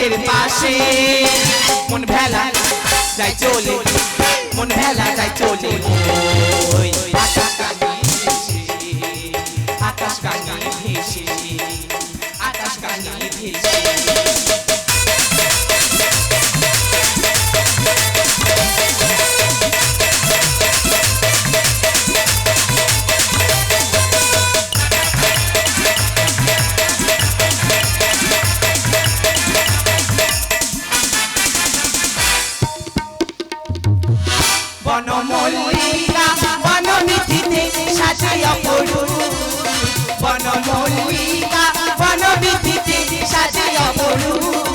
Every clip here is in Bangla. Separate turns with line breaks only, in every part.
পথের পাশে মন ভেলা যায় চলে মন ভেলা যায় চলে ওই আকাশ গাঙ্গে ভেসে আকাশ গাঙ্গে ভেসে বনমল্লিকা বনবিথিতে সাজায় অপরূপ বনমল্লিকা বনবিথিতে সাজায় অপরূপ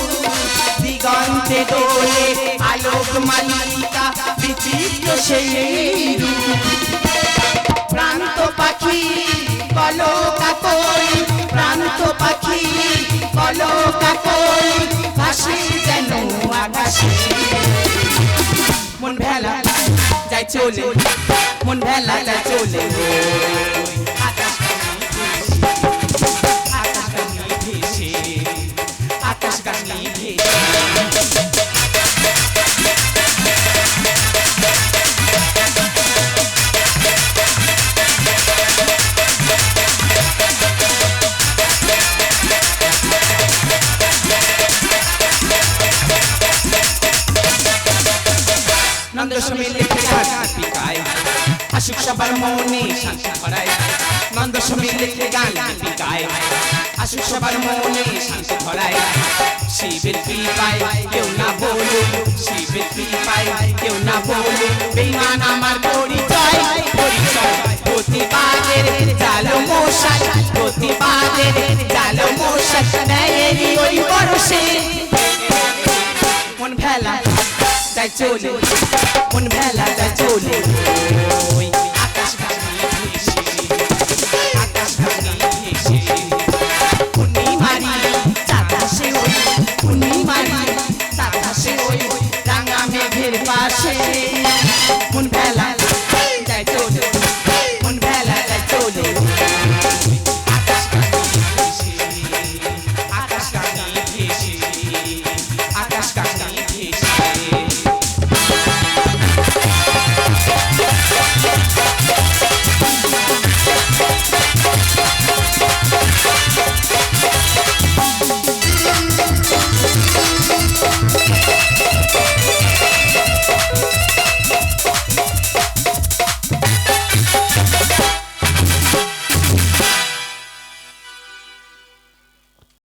দিগন্তে দোলে আলোক মালিকা বিচিত্র সেই রূপ প্রান্ত পাখি কলকাকলি প্রান্ত পাখি কলকাকলি ভাসে যেন আকাশে মন ভেলা যায় চলে মন ভেলা যায় চলে আকাশ গাঙ্গে ভেসে আকাশ গাঙ্গে ভেসে নন্দ সমিলে গান পিকায় আশুক সবার মনে শান্তি ভরায় নন্দ সমিলে গান পিকায় আশুক সবার মনে শান্তি ভরায় শিবের কৃপায় কেউ না বলো শিবের কৃপায় কেউ না বলো বেঈমান আমার পরিচয় পরিচয় প্রতিবাদের জালো মশাই প্রতিবাদের জালো মশাই নেই ওই বরসে মন ভেলা যায় চলে মন ভেলা যায় চলে ওই